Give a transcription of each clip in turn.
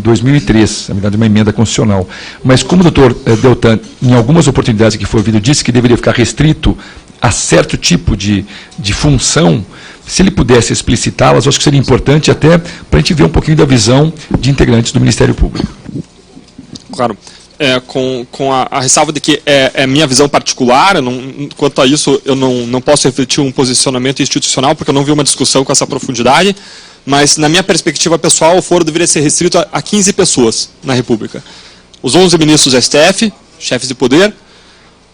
2003, na verdade uma emenda constitucional. Mas como o doutor Deltan, em algumas oportunidades que foi ouvido, disse que deveria ficar restrito a certo tipo de função, se ele pudesse explicitá-las, acho que seria importante até para a gente ver um pouquinho da visão de integrantes do Ministério Público. Claro. Com a ressalva de que é minha visão particular, quanto a isso eu não posso refletir um posicionamento institucional, porque eu não vi uma discussão com essa profundidade, mas na minha perspectiva pessoal o foro deveria ser restrito a 15 pessoas na República. Os 11 ministros do STF, chefes de poder,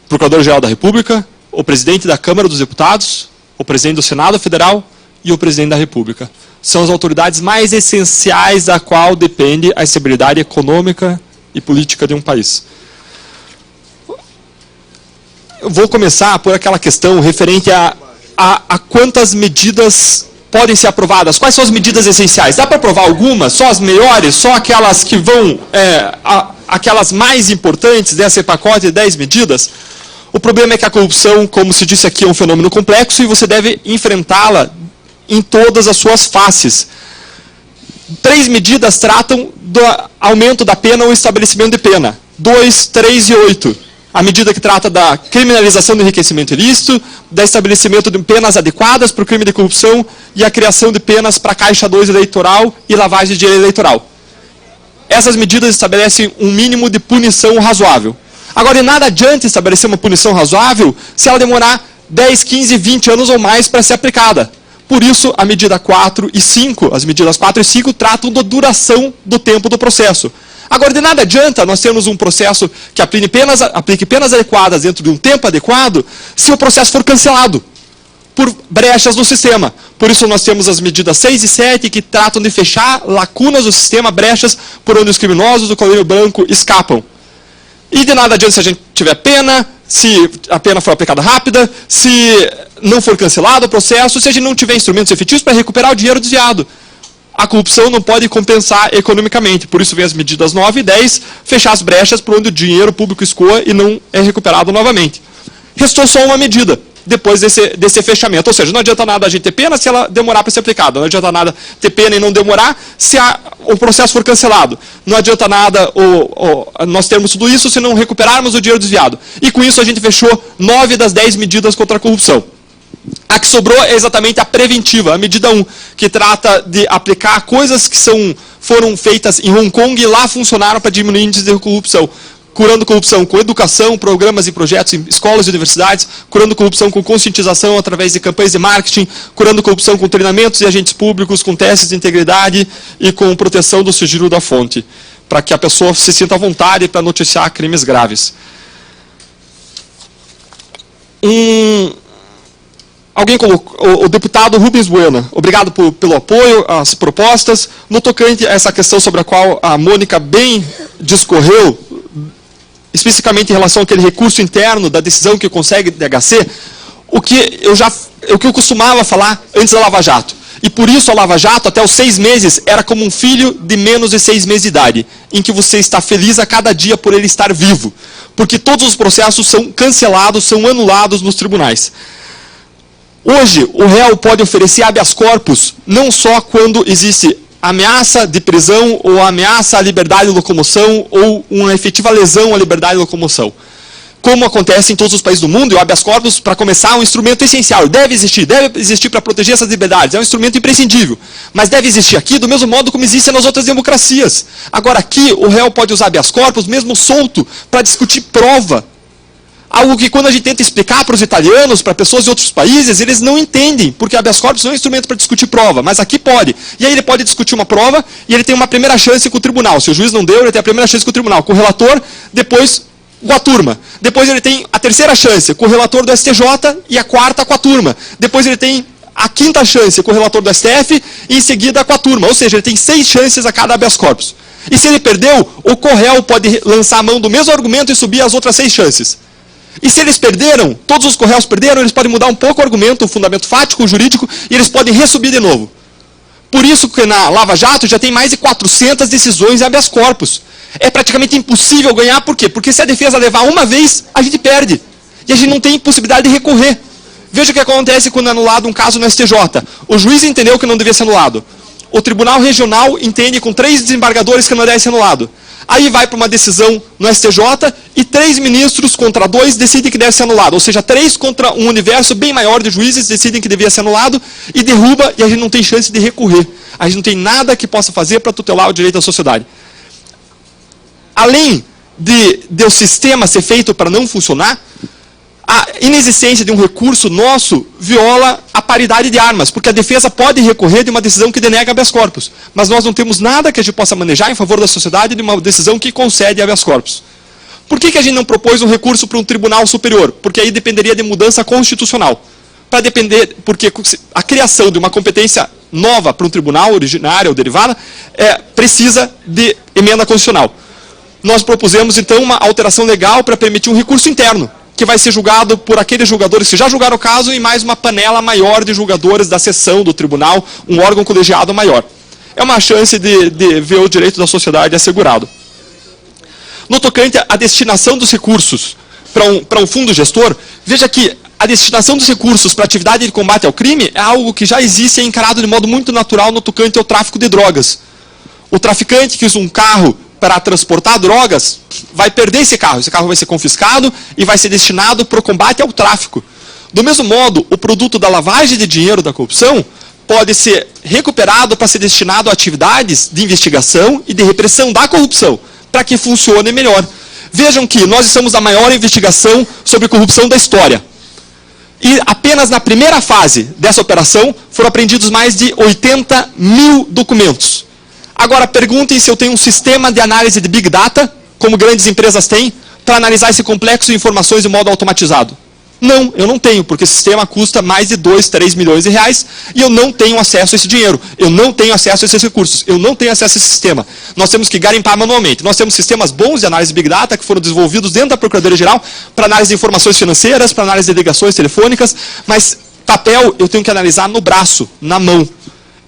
o Procurador-Geral da República, o Presidente da Câmara dos Deputados, o Presidente do Senado Federal e o Presidente da República. São as autoridades mais essenciais da qual depende a estabilidade econômica e política de um país. Eu vou começar por aquela questão referente a quantas medidas podem ser aprovadas. Quais são as medidas essenciais? Dá para aprovar algumas? Só as melhores? Só aquelas que vão, aquelas mais importantes desse pacote de 10 medidas? O problema é que a corrupção, como se disse aqui, é um fenômeno complexo e você deve enfrentá-la em todas as suas faces. 3 medidas tratam do aumento da pena ou estabelecimento de pena. 2, 3 e 8. A medida que trata da criminalização do enriquecimento ilícito, do estabelecimento de penas adequadas para o crime de corrupção e a criação de penas para Caixa 2 eleitoral e lavagem de dinheiro eleitoral. Essas medidas estabelecem um mínimo de punição razoável. Agora, de nada adianta estabelecer uma punição razoável se ela demorar 10, 15, 20 anos ou mais para ser aplicada. Por isso, a medida 4 e 5, as medidas 4 e 5 tratam da duração do tempo do processo. Agora, de nada adianta nós termos um processo que aplique penas adequadas dentro de um tempo adequado se o processo for cancelado por brechas no sistema. Por isso, nós temos as medidas 6 e 7 que tratam de fechar lacunas do sistema, brechas por onde os criminosos do coleiro branco escapam. E de nada adianta se a gente tiver pena, se a pena for aplicada rápida, se não for cancelado o processo, se a gente não tiver instrumentos efetivos para recuperar o dinheiro desviado. A corrupção não pode compensar economicamente. Por isso vem as medidas 9 e 10, fechar as brechas por onde o dinheiro público escoa e não é recuperado novamente. Restou só uma medida depois desse fechamento. Ou seja, não adianta nada a gente ter pena se ela demorar para ser aplicada. Não adianta nada ter pena e não demorar se o processo for cancelado. Não adianta nada nós termos tudo isso se não recuperarmos o dinheiro desviado. E com isso a gente fechou 9 das 10 medidas contra a corrupção. A que sobrou é exatamente a preventiva, a medida 1, que trata de aplicar coisas que foram feitas em Hong Kong e lá funcionaram para diminuir índices de corrupção. Curando corrupção com educação, programas e projetos em escolas e universidades, curando corrupção com conscientização através de campanhas de marketing, curando corrupção com treinamentos e agentes públicos, com testes de integridade e com proteção do sigilo da fonte, para que a pessoa se sinta à vontade para noticiar crimes graves. Alguém colocou, o deputado Rubens Bueno, obrigado pelo apoio às propostas. No tocante a essa questão sobre a qual a Mônica bem discorreu, especificamente em relação àquele recurso interno da decisão que consegue DHC, o que eu costumava falar antes da Lava Jato. E por isso a Lava Jato, até os 6 meses, era como um filho de menos de 6 meses de idade, em que você está feliz a cada dia por ele estar vivo. Porque todos os processos são cancelados, são anulados nos tribunais. Hoje, o réu pode oferecer habeas corpus não só quando existe ameaça de prisão ou ameaça à liberdade de locomoção ou uma efetiva lesão à liberdade de locomoção. Como acontece em todos os países do mundo, e o habeas corpus, para começar, é um instrumento essencial. Deve existir para proteger essas liberdades. É um instrumento imprescindível. Mas deve existir aqui do mesmo modo como existe nas outras democracias. Agora, aqui, o réu pode usar habeas corpus, mesmo solto, para discutir prova. Algo que quando a gente tenta explicar para os italianos, para pessoas de outros países, eles não entendem, porque habeas corpus não é um instrumento para discutir prova, mas aqui pode. E aí ele pode discutir uma prova e ele tem uma primeira chance com o tribunal. Se o juiz não deu, ele tem a primeira chance com o tribunal, com o relator, depois com a turma. Depois ele tem a terceira chance com o relator do STJ e a quarta com a turma. Depois ele tem a quinta chance com o relator do STF e em seguida com a turma. Ou seja, ele tem 6 chances a cada habeas corpus. E se ele perdeu, o corréu pode lançar a mão do mesmo argumento e subir as outras 6 chances. E se eles perderam, todos os corréus perderam, eles podem mudar um pouco o argumento, o fundamento fático, o jurídico, e eles podem resubir de novo. Por isso que na Lava Jato já tem mais de 400 decisões em habeas corpus. É praticamente impossível ganhar, por quê? Porque se a defesa levar uma vez, a gente perde. E a gente não tem possibilidade de recorrer. Veja o que acontece quando é anulado um caso no STJ. O juiz entendeu que não devia ser anulado. o Tribunal Regional entende com 3 desembargadores que não deve ser anulado. Aí vai para uma decisão no STJ e 3 ministros contra 2 decidem que deve ser anulado. Ou seja, 3 contra um universo bem maior de juízes decidem que devia ser anulado e derruba, e a gente não tem chance de recorrer. A gente não tem nada que possa fazer para tutelar o direito da sociedade. Além de o sistema ser feito para não funcionar, a inexistência de um recurso nosso viola a paridade de armas, porque a defesa pode recorrer de uma decisão que denega habeas corpus, mas nós não temos nada que a gente possa manejar em favor da sociedade de uma decisão que concede habeas corpus. Por que a gente não propôs um recurso para um tribunal superior? Porque aí dependeria de mudança constitucional. Porque a criação de uma competência nova para um tribunal, originária ou derivada, precisa de emenda constitucional. Nós propusemos, então, uma alteração legal para permitir um recurso interno, que vai ser julgado por aqueles julgadores que já julgaram o caso e mais uma panela maior de julgadores da seção do tribunal, um órgão colegiado maior. É uma chance de ver o direito da sociedade assegurado. No tocante à destinação dos recursos para um fundo gestor, veja que a destinação dos recursos para a atividade de combate ao crime é algo que já existe e é encarado de modo muito natural no tocante ao tráfico de drogas. O traficante que usa um carro para transportar drogas, vai perder esse carro vai ser confiscado e vai ser destinado para o combate ao tráfico. Do mesmo modo, o produto da lavagem de dinheiro da corrupção pode ser recuperado para ser destinado a atividades de investigação e de repressão da corrupção, para que funcione melhor. Vejam que nós estamos na maior investigação sobre corrupção da história. E apenas na primeira fase dessa operação foram apreendidos mais de 80 mil documentos. Agora, perguntem se eu tenho um sistema de análise de Big Data, como grandes empresas têm, para analisar esse complexo de informações de modo automatizado. Não, eu não tenho, porque esse sistema custa mais de 2, 3 milhões de reais e eu não tenho acesso a esse dinheiro, eu não tenho acesso a esses recursos, eu não tenho acesso a esse sistema. Nós temos que garimpar manualmente. Nós temos sistemas bons de análise de Big Data que foram desenvolvidos dentro da Procuradoria-Geral para análise de informações financeiras, para análise de ligações telefônicas, mas papel eu tenho que analisar no braço, na mão.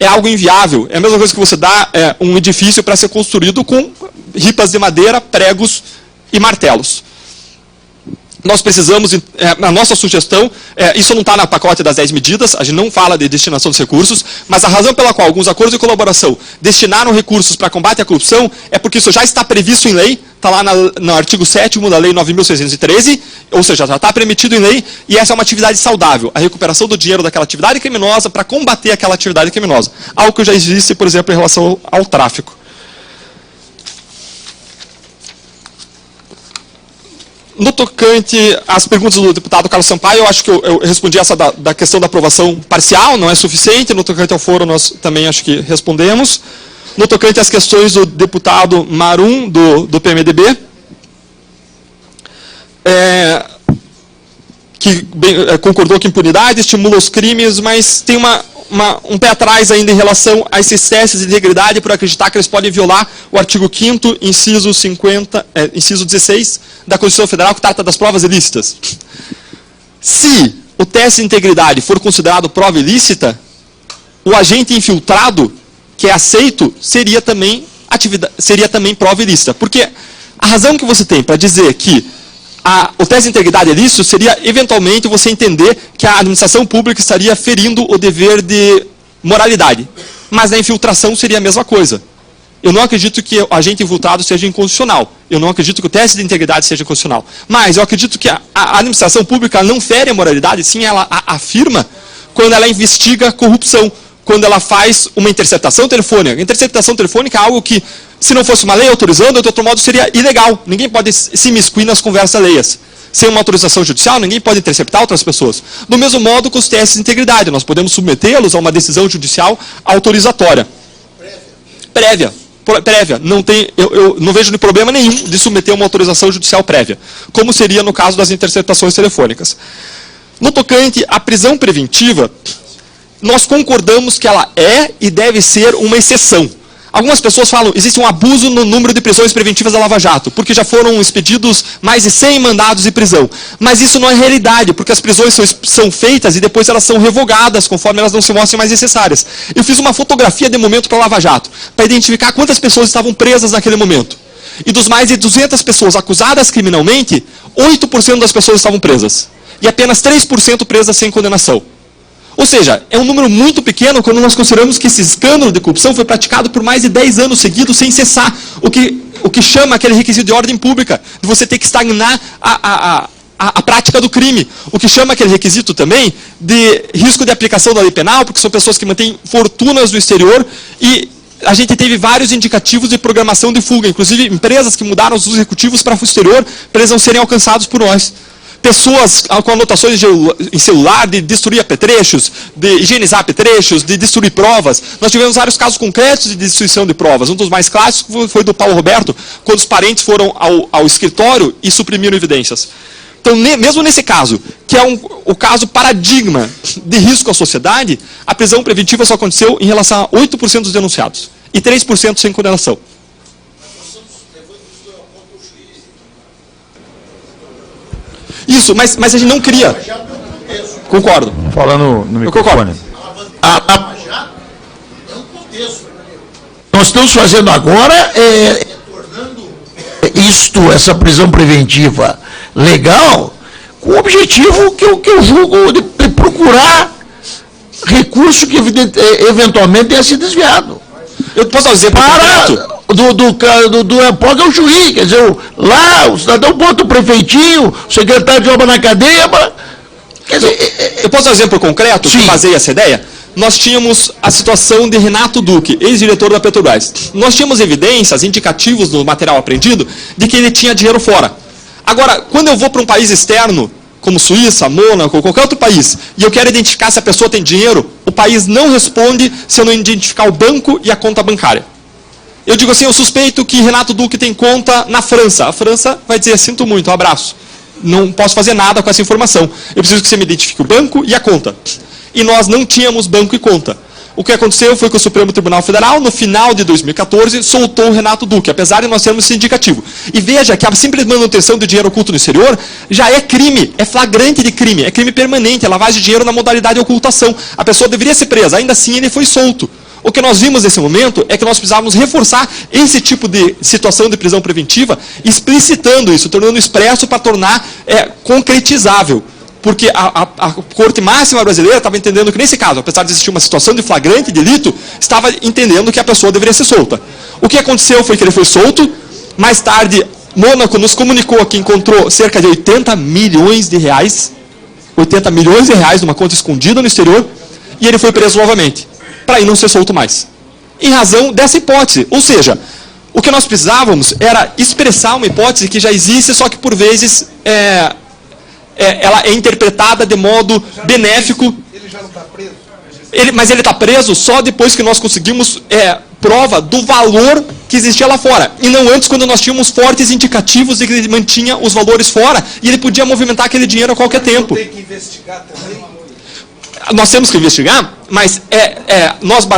É algo inviável. É a mesma coisa que você dá um edifício para ser construído com ripas de madeira, pregos e martelos. Nós precisamos, na nossa sugestão, isso não está na pacote das 10 medidas, a gente não fala de destinação dos recursos, mas a razão pela qual alguns acordos de colaboração destinaram recursos para combate à corrupção é porque isso já está previsto em lei, está lá no artigo 7º da Lei 9.613, ou seja, já está permitido em lei, e essa é uma atividade saudável, a recuperação do dinheiro daquela atividade criminosa para combater aquela atividade criminosa. Algo que já existe, por exemplo, em relação ao tráfico. No tocante às perguntas do deputado Carlos Sampaio, eu acho que eu respondi essa da questão da aprovação parcial, não é suficiente. No tocante ao foro, nós também acho que respondemos. No tocante às questões do deputado Marum, do PMDB, que concordou que impunidade estimula os crimes, mas tem um pé atrás ainda em relação a esses testes de integridade por acreditar que eles podem violar o artigo 5º, inciso 16 da Constituição Federal, que trata das provas ilícitas. Se o teste de integridade for considerado prova ilícita, o agente infiltrado, que é aceito, seria também prova ilícita. Porque a razão que você tem para dizer que o teste de integridade é ilícito seria, eventualmente, você entender que a administração pública estaria ferindo o dever de moralidade. Mas na infiltração seria a mesma coisa. Eu não acredito que o agente infiltrado seja inconstitucional. Eu não acredito que o teste de integridade seja inconstitucional. Mas eu acredito que a administração pública não fere a moralidade, sim, ela afirma quando ela investiga corrupção, quando ela faz uma interceptação telefônica. Interceptação telefônica é algo que, se não fosse uma lei autorizando, de outro modo seria ilegal. Ninguém pode se imiscuir nas conversas alheias. Sem uma autorização judicial, ninguém pode interceptar outras pessoas. Do mesmo modo com os testes de integridade, nós podemos submetê-los a uma decisão judicial autorizatória. Prévia. Eu não vejo problema nenhum de submeter uma autorização judicial prévia, como seria no caso das interceptações telefônicas. No tocante à prisão preventiva, nós concordamos que ela é e deve ser uma exceção. Algumas pessoas falam que existe um abuso no número de prisões preventivas da Lava Jato, porque já foram expedidos mais de 100 mandados de prisão. Mas isso não é realidade, porque as prisões são feitas e depois elas são revogadas, conforme elas não se mostrem mais necessárias. Eu fiz uma fotografia de momento para a Lava Jato, para identificar quantas pessoas estavam presas naquele momento. E dos mais de 200 pessoas acusadas criminalmente, 8% das pessoas estavam presas. E apenas 3% presas sem condenação. Ou seja, é um número muito pequeno quando nós consideramos que esse escândalo de corrupção foi praticado por mais de 10 anos seguidos sem cessar, o que chama aquele requisito de ordem pública, de você ter que estagnar a prática do crime. O que chama aquele requisito também de risco de aplicação da lei penal, porque são pessoas que mantêm fortunas no exterior e a gente teve vários indicativos de programação de fuga, inclusive empresas que mudaram os executivos para o exterior para eles não serem alcançados por nós. Pessoas com anotações em celular de destruir apetrechos, de higienizar apetrechos, de destruir provas. Nós tivemos vários casos concretos de destruição de provas. Um dos mais clássicos foi do Paulo Roberto, quando os parentes foram ao escritório e suprimiram evidências. Então, mesmo nesse caso, que é o caso paradigma de risco à sociedade, a prisão preventiva só aconteceu em relação a 8% dos denunciados e 3% sem condenação. Isso, mas a gente não cria. Concordo. Falando no microfone. Nós estamos fazendo agora tornando essa prisão preventiva legal, com o objetivo que eu julgo de procurar recurso que eventualmente tenha sido desviado. Eu posso dizer para do EPOG é o juiz, quer dizer, lá o cidadão bota o prefeitinho, o secretário de obra na cadeia, quer dizer... Eu posso dar um exemplo concreto que baseia essa ideia? Nós tínhamos a situação de Renato Duque, ex-diretor da Petrobras. Nós tínhamos evidências, indicativos no material apreendido, de que ele tinha dinheiro fora. Agora, quando eu vou para um país externo, como Suíça, Mônaco, ou qualquer outro país, e eu quero identificar se a pessoa tem dinheiro, o país não responde se eu não identificar o banco e a conta bancária. Eu digo assim, eu suspeito que Renato Duque tem conta na França. A França vai dizer, sinto muito, um abraço. Não posso fazer nada com essa informação. Eu preciso que você me identifique o banco e a conta. E nós não tínhamos banco e conta. O que aconteceu foi que o Supremo Tribunal Federal, no final de 2014, soltou o Renato Duque, apesar de nós termos esse indicativo. E veja que a simples manutenção do dinheiro oculto no exterior já é crime, é flagrante de crime, é crime permanente, é lavagem de dinheiro na modalidade de ocultação. A pessoa deveria ser presa, ainda assim ele foi solto. O que nós vimos nesse momento é que nós precisávamos reforçar esse tipo de situação de prisão preventiva, explicitando isso, tornando expresso para tornar concretizável. Porque a Corte Máxima Brasileira estava entendendo que, nesse caso, apesar de existir uma situação de flagrante delito, estava entendendo que a pessoa deveria ser solta. O que aconteceu foi que ele foi solto, mais tarde, Mônaco nos comunicou que encontrou cerca de 80 milhões de reais, 80 milhões de reais numa conta escondida no exterior, e ele foi preso novamente, para aí não ser solto mais. Em razão dessa hipótese, ou seja, o que nós precisávamos era expressar uma hipótese que já existe, só que por vezes ela é interpretada de modo benéfico. Ele já não está preso? Mas ele está preso só depois que nós conseguimos prova do valor que existia lá fora. E não antes, quando nós tínhamos fortes indicativos de que ele mantinha os valores fora e ele podia movimentar aquele dinheiro a qualquer tempo. Tem que investigar também? Nós temos que investigar, mas nós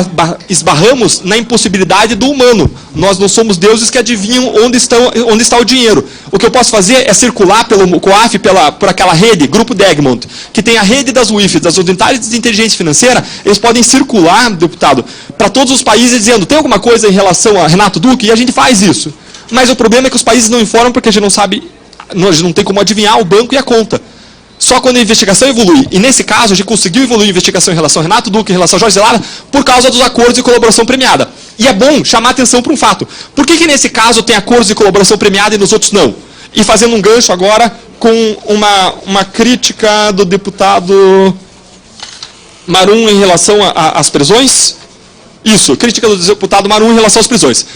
esbarramos na impossibilidade do humano. Nós não somos deuses que adivinham onde está o dinheiro. O que eu posso fazer é circular pelo COAF, por aquela rede, Grupo de Egmont, que tem a rede das UIFs, das Unidades de Inteligência Financeira. Eles podem circular, deputado, para todos os países dizendo, tem alguma coisa em relação a Renato Duque? E a gente faz isso. Mas o problema é que os países não informam porque a gente não sabe, a gente não tem como adivinhar o banco e a conta. Só quando a investigação evolui, e nesse caso a gente conseguiu evoluir a investigação em relação a Renato Duque, em relação a Jorge Zelada, por causa dos acordos de colaboração premiada. E é bom chamar atenção para um fato. Por que nesse caso tem acordos de colaboração premiada e nos outros não? E fazendo um gancho agora com uma crítica do deputado Marum em relação às prisões. Isso, crítica do deputado Marum em relação às prisões.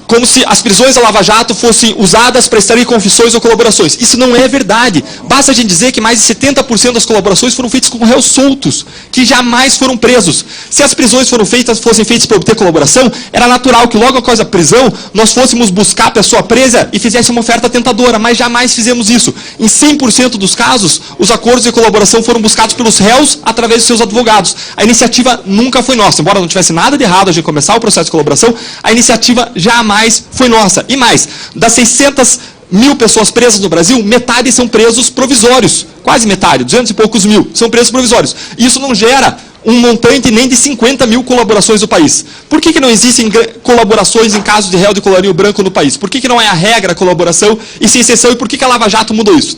Como se as prisões da Lava Jato fossem usadas para extrair confissões ou colaborações. Isso não é verdade. Basta a gente dizer que mais de 70% das colaborações foram feitas com réus soltos, que jamais foram presos. Se as prisões fossem feitas para obter colaboração, era natural que logo após a prisão, nós fôssemos buscar a pessoa presa e fizéssemos uma oferta tentadora, mas jamais fizemos isso. Em 100% dos casos, os acordos de colaboração foram buscados pelos réus através de seus advogados. A iniciativa nunca foi nossa. Embora não tivesse nada de errado a gente começar o processo de colaboração, a iniciativa jamais foi nossa. E mais, das 600 mil pessoas presas no Brasil, metade são presos provisórios. Quase metade, 200 e poucos mil, são presos provisórios. Isso não gera um montante nem de 50 mil colaborações no país. Por que não existem colaborações em casos de réu de colarinho branco no país? Por que não é a regra a colaboração e sem exceção? E por que a Lava Jato mudou isso?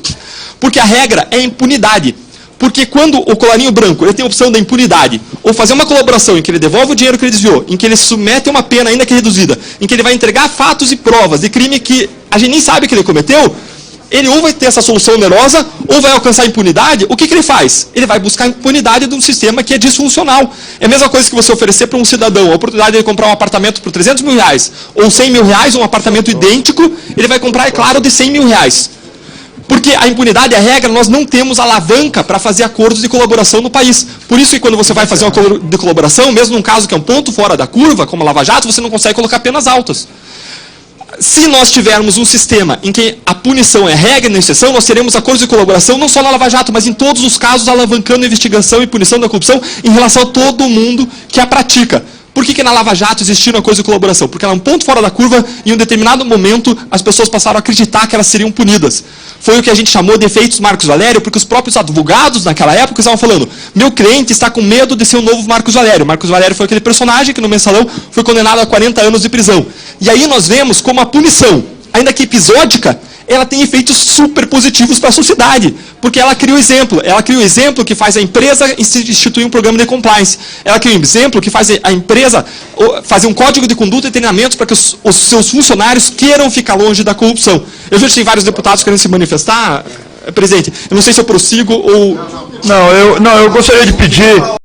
Porque a regra é impunidade. Porque quando o colarinho branco ele tem a opção da impunidade, ou fazer uma colaboração em que ele devolve o dinheiro que ele desviou, em que ele submete uma pena ainda que reduzida, em que ele vai entregar fatos e provas de crime que a gente nem sabe que ele cometeu, ele ou vai ter essa solução onerosa, ou vai alcançar a impunidade. O que ele faz? Ele vai buscar a impunidade de um sistema que é disfuncional. É a mesma coisa que você oferecer para um cidadão a oportunidade de ele comprar um apartamento por 300 mil reais, ou 100 mil reais, um apartamento idêntico, ele vai comprar, é claro, de 100 mil reais. Porque a impunidade é a regra, nós não temos alavanca para fazer acordos de colaboração no país. Por isso que quando você vai fazer um acordo de colaboração, mesmo num caso que é um ponto fora da curva, como a Lava Jato, você não consegue colocar penas altas. Se nós tivermos um sistema em que a punição é regra e não exceção, nós teremos acordos de colaboração não só na Lava Jato, mas em todos os casos alavancando a investigação e punição da corrupção em relação a todo mundo que a pratica. Por que na Lava Jato existiram acordos de colaboração? Porque ela é um ponto fora da curva e em um determinado momento as pessoas passaram a acreditar que elas seriam punidas. Foi o que a gente chamou de efeitos Marcos Valério, porque os próprios advogados naquela época estavam falando: meu cliente está com medo de ser o novo Marcos Valério. Marcos Valério foi aquele personagem que no Mensalão foi condenado a 40 anos de prisão. E aí nós vemos como a punição, ainda que episódica, ela tem efeitos super positivos para a sociedade, porque ela cria o exemplo. Ela cria o exemplo que faz a empresa instituir um programa de compliance. Ela cria um exemplo que faz a empresa fazer um código de conduta e treinamentos para que os seus funcionários queiram ficar longe da corrupção. Eu vejo que tem vários deputados querendo se manifestar, presidente. Eu não sei se eu prossigo ou... Não, eu gostaria de pedir...